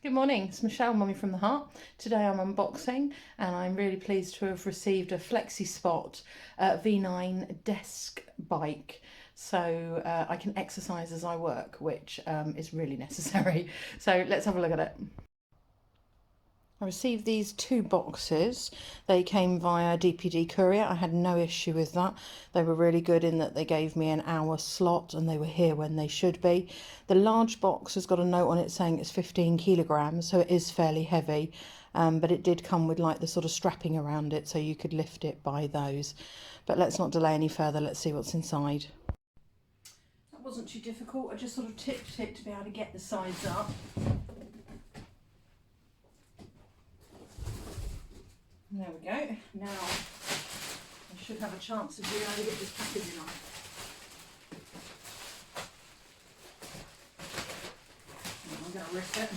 Good morning, it's Michelle, Mummy from the Heart. Today I'm unboxing and I'm really pleased to have received a FlexiSpot V9 desk bike. So I can exercise as I work, which is really necessary. So let's have a look at it. I received these two boxes. They came via DPD courier. I had no issue with that. They were really good in that they gave me an hour slot and they were here when they should be. The large box has got a note on it saying it's 15 kilograms, so it is fairly heavy. But it did come with like the sort of strapping around it so you could lift it by those. But let's not delay any further. Let's see what's inside. That wasn't too difficult. I just sort of tipped it to be able to get the sides up. There we go. Now I should have a chance of being able to get this packaging on. I'm going to rip it.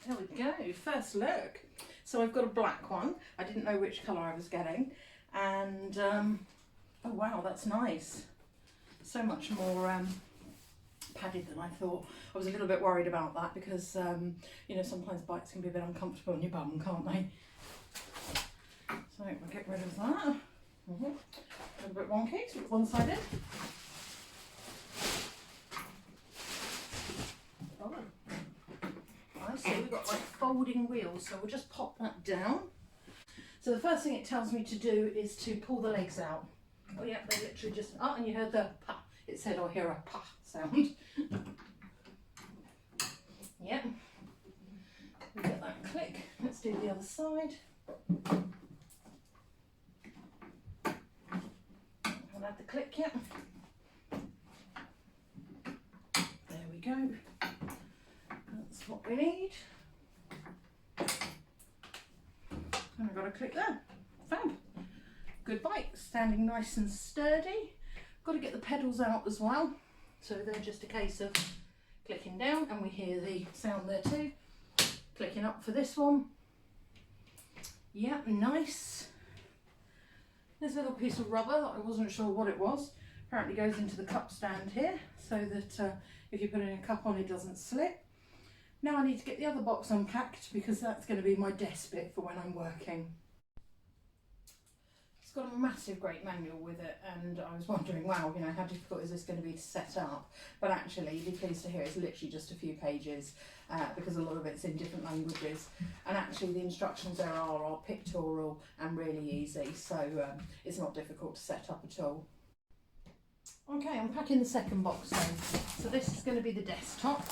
There we go. First look. So I've got a black one. I didn't know which colour I was getting. And, oh wow, that's nice. So much more padded than I thought. I was a little bit worried about that because you know, sometimes bikes can be a bit uncomfortable on your bum, can't they? So we'll get rid of that. A little bit wonky, so it's one-sided. Oh, I see, we've got like folding wheels, so we'll just pop that down. So the first thing it tells me to do is to pull the legs out. Oh yeah, they literally just, oh, and you heard the pa. It said, "I hear a pa" sound. Yep. We get that click. Let's do the other side. I'll add the click yet. There we go. That's what we need. And I've got a click there. Fab. Good bike, standing nice and sturdy. Got to get the pedals out as well, so they're just a case of clicking down, and we hear the sound there too. Clicking up for this one. Yeah, nice. There's a little piece of rubber that I wasn't sure what it was. Apparently goes into the cup stand here, so that if you put in a cup on, it doesn't slip. Now I need to get the other box unpacked because that's going to be my desk bit for when I'm working. It's got a massive great manual with it, and I was wondering, wow, you know, how difficult is this going to be to set up? But actually, you'd be pleased to hear it's literally just a few pages because a lot of it's in different languages, and actually the instructions there are pictorial and really easy, so it's not difficult to set up at all. Okay, I'm packing the second box then. So this is going to be the desktop.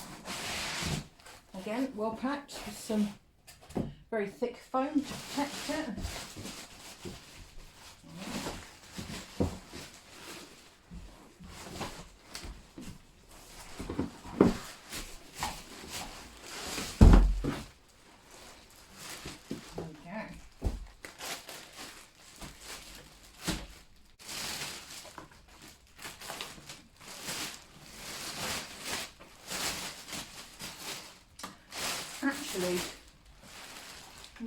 Again, well packed with some very thick foam to protect it. Actually,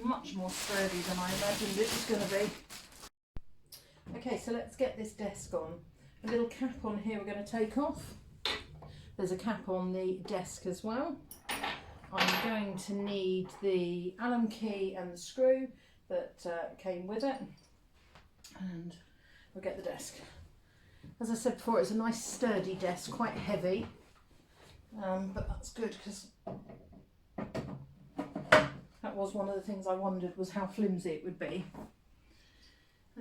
much more sturdy than I imagined it was going to be. Okay, so let's get this desk on. A little cap on here we're going to take off. There's a cap on the desk as well. I'm going to need the Allen key and the screw that came with it, and we'll get the desk. As I said before, it's a nice sturdy desk, quite heavy, but that's good because that was one of the things I wondered, was how flimsy it would be.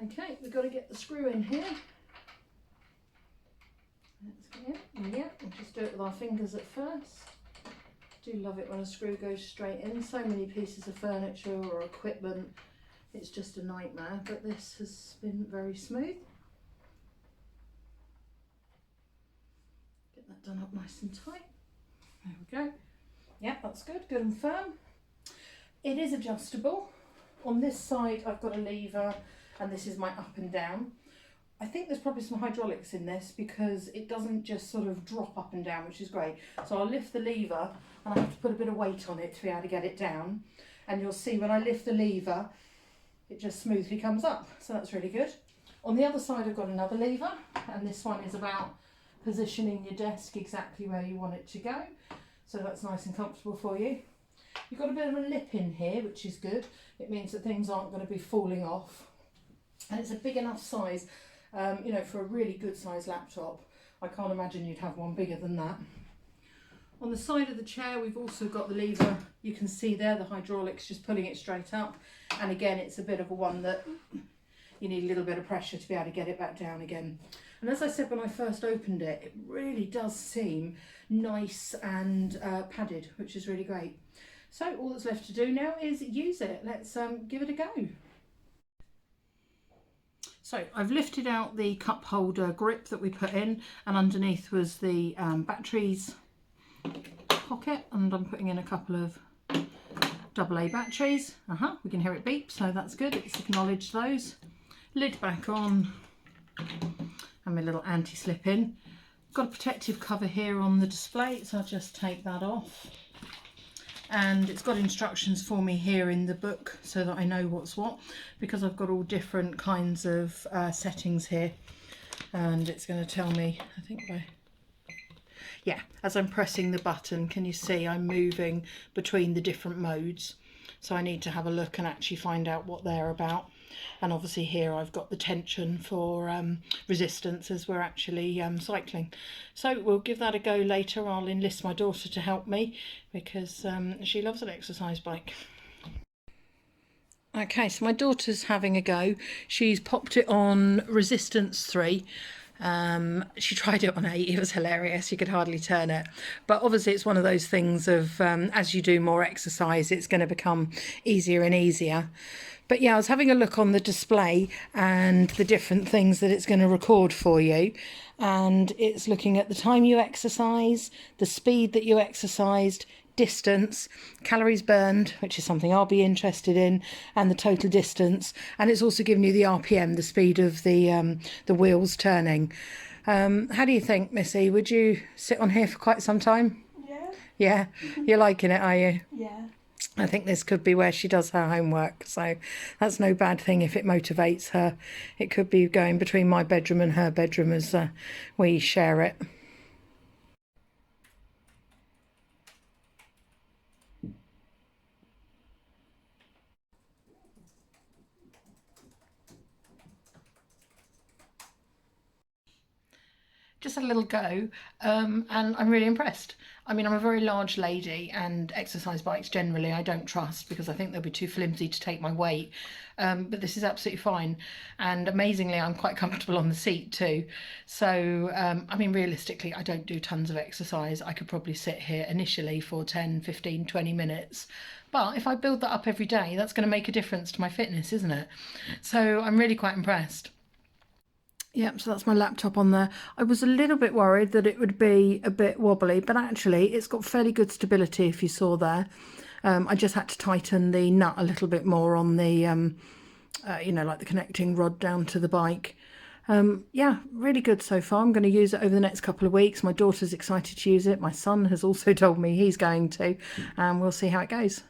Okay, we've got to get the screw in here. Yeah, we'll just do it with our fingers at first. Do love it when a screw goes straight in. So many pieces of furniture or equipment, it's just a nightmare, but this has been very smooth. Get that done up nice and tight. There we go. Yeah, that's good, good and firm. It is adjustable. On this side I've got a lever, and this is my up and down. I think there's probably some hydraulics in this because it doesn't just sort of drop up and down, which is great. So I'll lift the lever and I have to put a bit of weight on it to be able to get it down. And you'll see when I lift the lever, it just smoothly comes up. So that's really good. On the other side, I've got another lever. and this one is about positioning your desk exactly where you want it to go, so that's nice and comfortable for you. You've got a bit of a lip in here, which is good. It means that things aren't going to be falling off, and it's a big enough size, you know, for a really good size laptop. I can't imagine you'd have one bigger than that. On the side of the chair, we've also got the lever. You can see there the hydraulics just pulling it straight up, and again it's a bit of a one that you need a little bit of pressure to be able to get it back down again. And as I said when I first opened it, it really does seem nice and padded, which is really great. So all that's left to do now is use it. Let's give it a go. So I've lifted out the cup holder grip that we put in, and underneath was the batteries pocket, and I'm putting in a couple of AA batteries. We can hear it beep, so that's good. It's acknowledged those. Lid back on, and my little anti-slip in. Got a protective cover here on the display, so I'll just take that off. And it's got instructions for me here in the book so that I know what's what, because I've got all different kinds of settings here, and it's going to tell me, I think yeah, as I'm pressing the button, can you see I'm moving between the different modes? So I need to have a look and actually find out what they're about. And obviously here I've got the tension for resistance as we're actually cycling. So we'll give that a go later. I'll enlist my daughter to help me because she loves an exercise bike. Okay, so my daughter's having a go. She's popped it on resistance 3. She tried it on 8. It was hilarious. You could hardly turn it, but obviously it's one of those things of as you do more exercise, it's going to become easier and easier. But yeah, I was having a look on the display and the different things that it's going to record for you, and it's looking at the time you exercise, the speed that you exercised, distance, calories burned, which is something I'll be interested in, and the total distance. And it's also giving you the RPM, the speed of the wheels turning. How do you think, Missy? Would you sit on here for quite some time? Yeah. Yeah? You're liking it, are you? Yeah. I think this could be where she does her homework, so that's no bad thing if it motivates her. It could be going between my bedroom and her bedroom as we share it. Just a little go, and I'm really impressed. I mean, I'm a very large lady, and exercise bikes generally I don't trust because I think they'll be too flimsy to take my weight, but this is absolutely fine, and amazingly I'm quite comfortable on the seat too. So I mean, realistically I don't do tons of exercise. I could probably sit here initially for 10, 15, 20 minutes, but if I build that up every day, that's going to make a difference to my fitness, isn't it? So I'm really quite impressed. Yep, so that's my laptop on there. I was a little bit worried that it would be a bit wobbly, but actually it's got fairly good stability, if you saw there. I just had to tighten the nut a little bit more on the, you know, like the connecting rod down to the bike. Yeah, really good so far. I'm going to use it over the next couple of weeks. My daughter's excited to use it. My son has also told me he's going to, and we'll see how it goes.